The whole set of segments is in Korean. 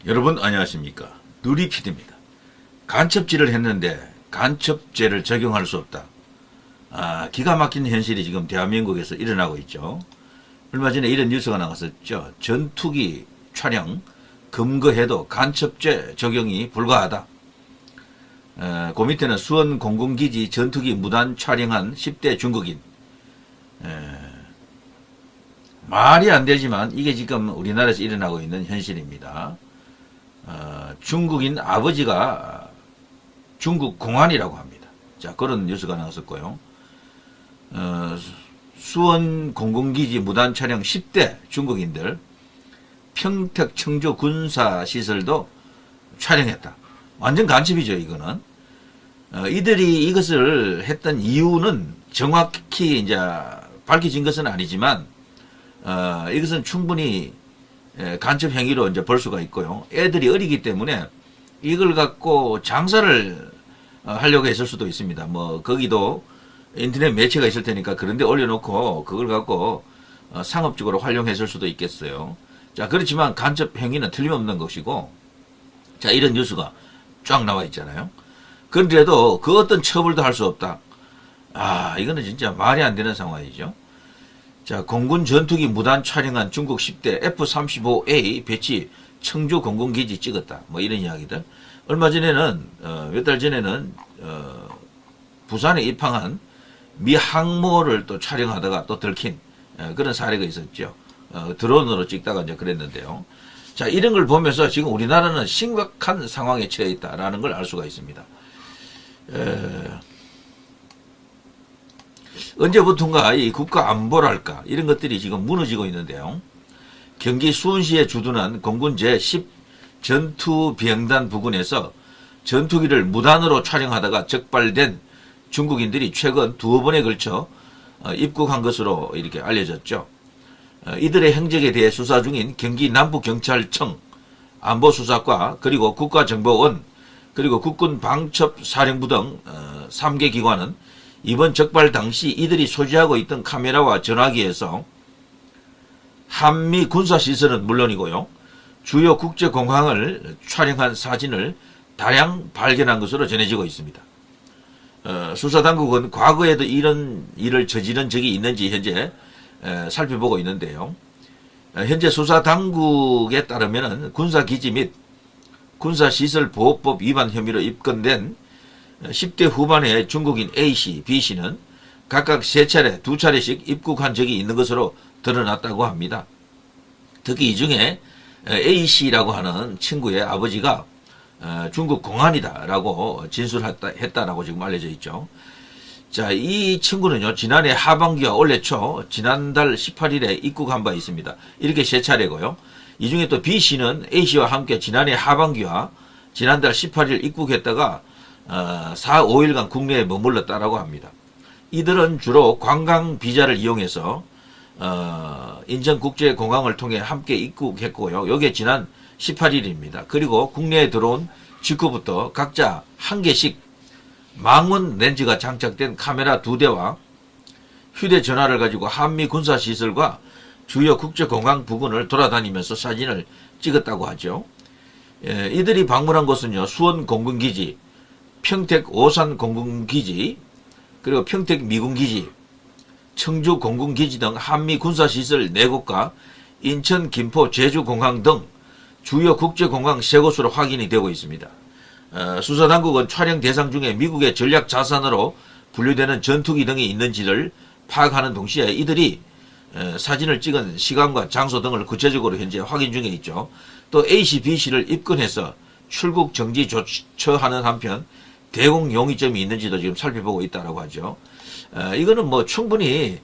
여러분 안녕하십니까. 누리PD입니다. 간첩질을 했는데 간첩죄를 적용할 수 없다. 기가 막힌 현실이 지금 대한민국에서 일어나고 있죠. 얼마 전에 이런 뉴스가 나왔었죠. 전투기 촬영 검거해도 간첩죄 적용이 불가하다. 그 밑에는 수원 공군기지 전투기 무단 촬영한 10대 중국인. 말이 안 되지만 이게 지금 우리나라에서 일어나고 있는 현실입니다. 중국인 아버지가 중국 공안이라고 합니다. 자, 그런 뉴스가 나왔었고요. 수원 공군기지 무단 촬영 10대 중국인들 평택 청주 군사시설도 촬영했다. 완전 간첩이죠, 이거는. 이들이 이것을 했던 이유는 정확히 이제 밝혀진 것은 아니지만, 이것은 충분히 간첩 행위로 이제 볼 수가 있고요. 애들이 어리기 때문에 이걸 갖고 장사를 하려고 했을 수도 있습니다. 뭐, 거기도 인터넷 매체가 있을 테니까 그런데 올려놓고 그걸 갖고 상업적으로 활용했을 수도 있겠어요. 자, 그렇지만 간첩 행위는 틀림없는 것이고, 자, 이런 뉴스가 쫙 나와 있잖아요. 그런데도 그 어떤 처벌도 할 수 없다. 이거는 진짜 말이 안 되는 상황이죠. 자, 공군 전투기 무단 촬영한 중국 10대 F-35A 배치 청주 공군기지 찍었다. 뭐 이런 이야기들. 얼마 전에는, 몇 달 전에는, 부산에 입항한 미 항모를 또 촬영하다가 또 들킨 그런 사례가 있었죠. 드론으로 찍다가 이제 그랬는데요. 자, 이런 걸 보면서 지금 우리나라는 심각한 상황에 처해 있다라는 걸 알 수가 있습니다. 언제부턴가 이 국가 안보랄까 이런 것들이 지금 무너지고 있는데요. 경기 수원시에 주둔한 공군 제10 전투비행단 부근에서 전투기를 무단으로 촬영하다가 적발된 중국인들이 최근 두어 번에 걸쳐 입국한 것으로 이렇게 알려졌죠. 이들의 행적에 대해 수사 중인 경기 남부경찰청 안보수사과 그리고 국가정보원 그리고 국군방첩사령부 등 3개 기관은 이번 적발 당시 이들이 소지하고 있던 카메라와 전화기에서 한미 군사시설은 물론이고요. 주요 국제공항을 촬영한 사진을 다량 발견한 것으로 전해지고 있습니다. 수사당국은 과거에도 이런 일을 저지른 적이 있는지 현재 살펴보고 있는데요. 현재 수사당국에 따르면 군사기지 및 군사시설보호법 위반 혐의로 입건된 10대 후반의 중국인 A씨, B씨는 각각 3차례, 2차례씩 입국한 적이 있는 것으로 드러났다고 합니다. 특히 이 중에 A씨라고 하는 친구의 아버지가 중국 공안이다라고 진술했다라고 지금 알려져 있죠. 자, 이 친구는요, 지난해 하반기와 올해 초, 지난달 18일에 입국한 바 있습니다. 이렇게 3차례고요. 이 중에 또 B씨는 A씨와 함께 지난해 하반기와 지난달 18일 입국했다가 4, 5일간 국내에 머물렀다라고 합니다. 이들은 주로 관광 비자를 이용해서 인천국제공항을 통해 함께 입국했고요. 이게 지난 18일입니다. 그리고 국내에 들어온 직후부터 각자 한 개씩 망원 렌즈가 장착된 카메라 2대와 휴대전화를 가지고 한미 군사시설과 주요 국제공항 부근을 돌아다니면서 사진을 찍었다고 하죠. 이들이 방문한 곳은요, 수원 공군기지, 평택 오산 공군기지, 그리고 평택 미군기지, 청주 공군기지 등 한미 군사시설 4곳과 인천, 김포, 제주공항 등 주요 국제공항 3곳으로 확인이 되고 있습니다. 수사당국은 촬영 대상 중에 미국의 전략 자산으로 분류되는 전투기 등이 있는지를 파악하는 동시에 이들이 사진을 찍은 시간과 장소 등을 구체적으로 현재 확인 중에 있죠. 또 A씨, B씨를 입건해서 출국 정지 조처하는 한편 대공 용의점이 있는지도 지금 살펴보고 있다고 하죠. 이거는 뭐 충분히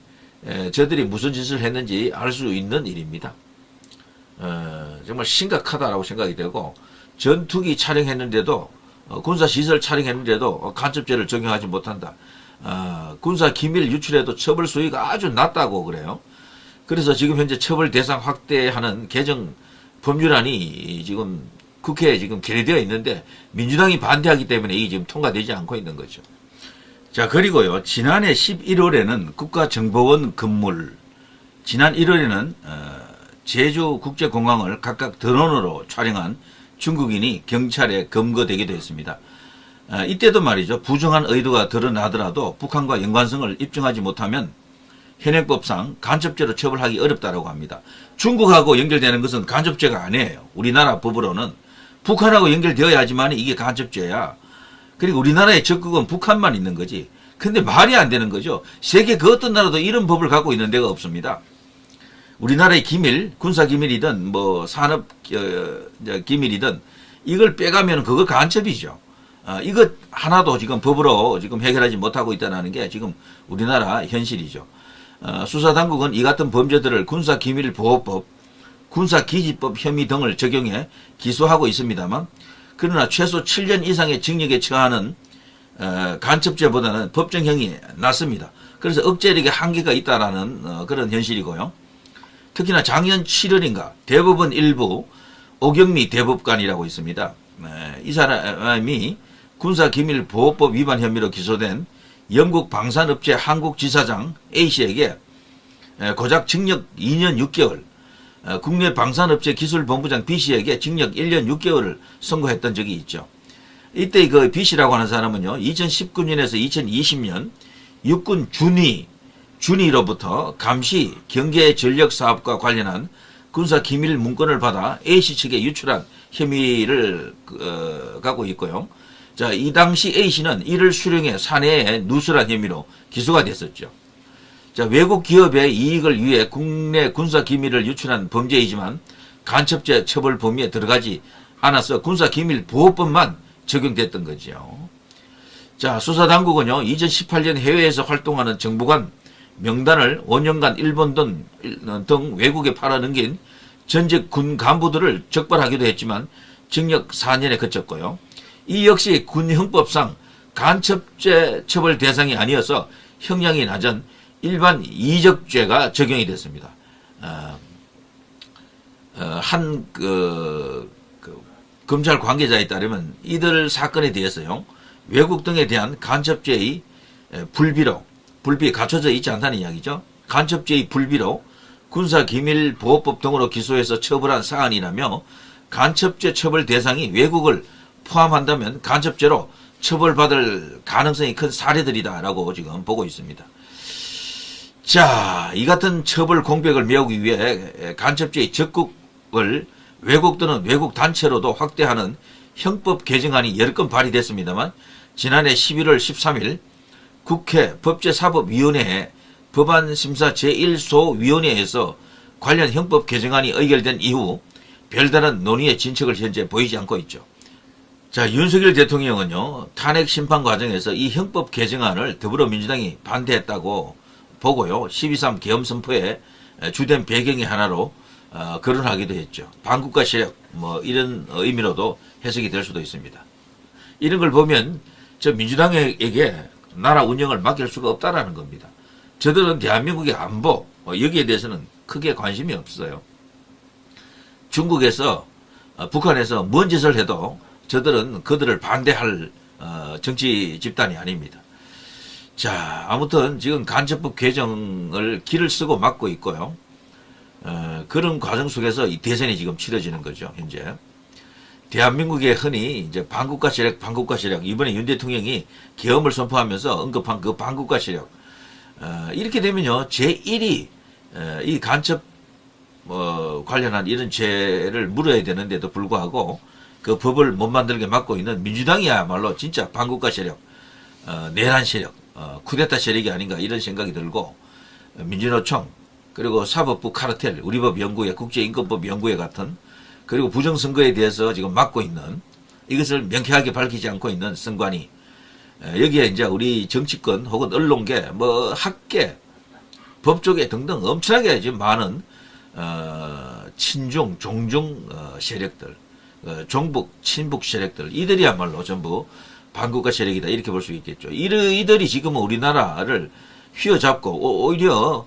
저들이 무슨 짓을 했는지 알 수 있는 일입니다. 정말 심각하다라고 생각이 되고, 전투기 촬영했는데도 군사시설 촬영했는데도 간첩죄를 적용하지 못한다. 군사 기밀 유출에도 처벌 수위가 아주 낮다고 그래요. 그래서 지금 현재 처벌 대상 확대하는 개정 법률안이 지금 국회에 지금 결의되어 있는데 민주당이 반대하기 때문에 이게 지금 통과되지 않고 있는 거죠. 자, 그리고요, 지난해 11월에는 국가정보원 건물, 지난 1월에는 제주국제공항을 각각 드론으로 촬영한 중국인이 경찰에 검거되기도 했습니다. 이때도 말이죠. 부정한 의도가 드러나더라도 북한과 연관성을 입증하지 못하면 현행법상 간첩죄로 처벌하기 어렵다고 합니다. 중국하고 연결되는 것은 간첩죄가 아니에요. 우리나라 법으로는 북한하고 연결되어야지만 이게 간첩죄야. 그리고 우리나라의 적국은 북한만 있는 거지. 근데 말이 안 되는 거죠. 세계 그 어떤 나라도 이런 법을 갖고 있는 데가 없습니다. 우리나라의 기밀, 군사 기밀이든 뭐 산업 기밀이든 이걸 빼가면 그거 간첩이죠. 이것 하나도 지금 법으로 지금 해결하지 못하고 있다는 게 지금 우리나라 현실이죠. 수사당국은 이 같은 범죄들을 군사기밀보호법, 군사기지법 혐의 등을 적용해 기소하고 있습니다만, 그러나 최소 7년 이상의 징역에 처하는 간첩죄보다는 법정형이 낮습니다. 그래서 억제력의 한계가 있다라는 그런 현실이고요. 특히나 작년 7월인가 대법원 일부 오경미 대법관이라고 있습니다. 이 사람이 군사기밀보호법 위반 혐의로 기소된 영국 방산업체 한국 지사장 A씨에게 고작 징역 2년 6개월, 국내 방산업체 기술본부장 B씨에게 징역 1년 6개월을 선고했던 적이 있죠. 이때 그 B씨라고 하는 사람은요, 2019년에서 2020년 육군 준위로부터 감시 경계 전력 사업과 관련한 군사 기밀 문건을 받아 A씨 측에 유출한 혐의를 갖고 있고요. 자, 이 당시 A씨는 이를 수령해 사내에 누설한 혐의로 기소가 됐었죠. 자, 외국 기업의 이익을 위해 국내 군사 기밀을 유출한 범죄이지만 간첩죄 처벌 범위에 들어가지 않아서 군사 기밀 보호법만 적용됐던 거죠. 자, 수사당국은요, 2018년 해외에서 활동하는 정보관 명단을 5년간 일본 등 외국에 팔아넘긴 전직 군 간부들을 적발하기도 했지만 징역 4년에 그쳤고요. 이 역시 군형법상 간첩죄 처벌 대상이 아니어서 형량이 낮은 일반 이적죄가 적용이 됐습니다. 검찰 관계자에 따르면 이들 사건에 대해서요, 외국 등에 대한 간첩죄의 불비 갖춰져 있지 않다는 이야기죠. 간첩죄의 불비로 군사기밀보호법 등으로 기소해서 처벌한 사안이라며 간첩죄 처벌 대상이 외국을 포함한다면 간첩죄로 처벌받을 가능성이 큰 사례들이다라고 지금 보고 있습니다. 자, 이 같은 처벌 공백을 메우기 위해 간첩죄의 적국을 외국 또는 외국 단체로도 확대하는 형법 개정안이 여러 건 발의됐습니다만 지난해 11월 13일 국회 법제사법위원회 법안심사 제1소위원회에서 관련 형법 개정안이 의결된 이후 별다른 논의의 진척을 현재 보이지 않고 있죠. 자, 윤석열 대통령은요, 탄핵 심판 과정에서 이 형법 개정안을 더불어민주당이 반대했다고 보고요, 12.3 계엄 선포의 주된 배경의 하나로 거론하기도 했죠. 반국가 세력 뭐 이런 의미로도 해석이 될 수도 있습니다. 이런 걸 보면 저 민주당에게 나라 운영을 맡길 수가 없다라는 겁니다. 저들은 대한민국의 안보 여기에 대해서는 크게 관심이 없어요. 중국에서 북한에서 뭔 짓을 해도 저들은 그들을 반대할 정치 집단이 아닙니다. 자, 아무튼 지금 간첩법 개정을 길을 쓰고 막고 있고요. 그런 과정 속에서 이 대선이 지금 치러지는 거죠, 현재. 대한민국에 흔히 이제 반국가 세력, 이번에 윤 대통령이 계엄을 선포하면서 언급한 그 반국가 세력. 이렇게 되면요, 제1이 이 간첩 관련한 이런 죄를 물어야 되는데도 불구하고 그 법을 못 만들게 막고 있는 민주당이야말로 진짜 반국가 세력, 내란 세력, 쿠데타 세력이 아닌가 이런 생각이 들고, 민주노총, 그리고 사법부 카르텔, 우리법연구회, 국제인권법연구회 같은, 그리고 부정선거에 대해서 지금 막고 있는, 이것을 명쾌하게 밝히지 않고 있는 선관위, 여기에 이제 우리 정치권 혹은 언론계, 뭐 학계, 법조계 등등 엄청나게 지금 많은 친중, 종중 세력들, 종북, 친북 세력들, 이들이야말로 전부 반국가 세력이다 이렇게 볼 수 있겠죠. 이들이 지금은 우리나라를 휘어잡고 오히려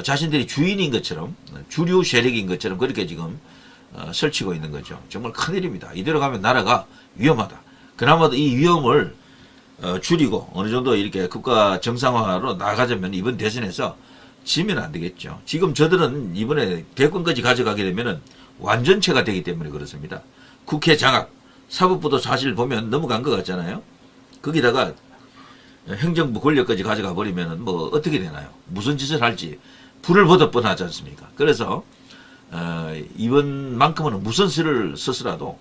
자신들이 주인인 것처럼, 주류 세력인 것처럼 그렇게 지금 설치고 있는 거죠. 정말 큰일입니다. 이대로 가면 나라가 위험하다. 그나마도 이 위험을 줄이고 어느 정도 이렇게 국가 정상화로 나가자면 이번 대선에서 지면 안 되겠죠. 지금 저들은 이번에 대권까지 가져가게 되면은 완전체가 되기 때문에 그렇습니다. 국회 장악, 사법부도 사실 보면 넘어간 것 같잖아요. 거기다가 행정부 권력까지 가져가 버리면 뭐 어떻게 되나요? 무슨 짓을 할지 불을 보듯 뻔하지 않습니까? 그래서 이번만큼은 무슨 수를 써서라도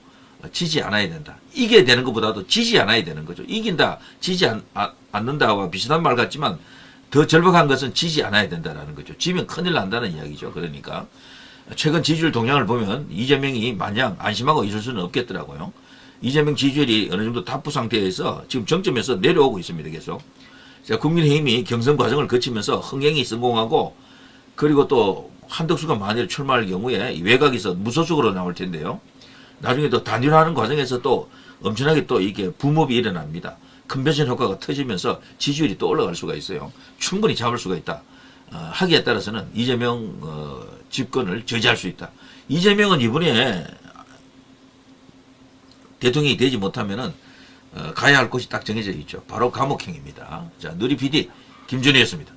지지 않아야 된다. 이겨야 되는 것보다도 지지 않아야 되는 거죠. 이긴다, 지지 않는다와 비슷한 말 같지만 더 절박한 것은 지지 않아야 된다라는 거죠. 지면 큰일 난다는 이야기죠. 그러니까 최근 지지율 동향을 보면 이재명이 마냥 안심하고 있을 수는 없겠더라고요. 이재명 지지율이 어느 정도 답부 상태에서 지금 정점에서 내려오고 있습니다. 계속. 자, 국민의힘이 경선 과정을 거치면서 흥행이 성공하고 그리고 또 한덕수가 만일 출마할 경우에 외곽에서 무소속으로 나올 텐데요. 나중에 또 단일화하는 과정에서 또 엄청나게 또 이게 붐업이 일어납니다. 컨벤션 효과가 터지면서 지지율이 또 올라갈 수가 있어요. 충분히 잡을 수가 있다. 하기에 따라서는 이재명 집권을 저지할 수 있다. 이재명은 이번에 대통령이 되지 못하면은 가야 할 곳이 딱 정해져 있죠. 바로 감옥행입니다. 자, 누리 PD 김준희였습니다.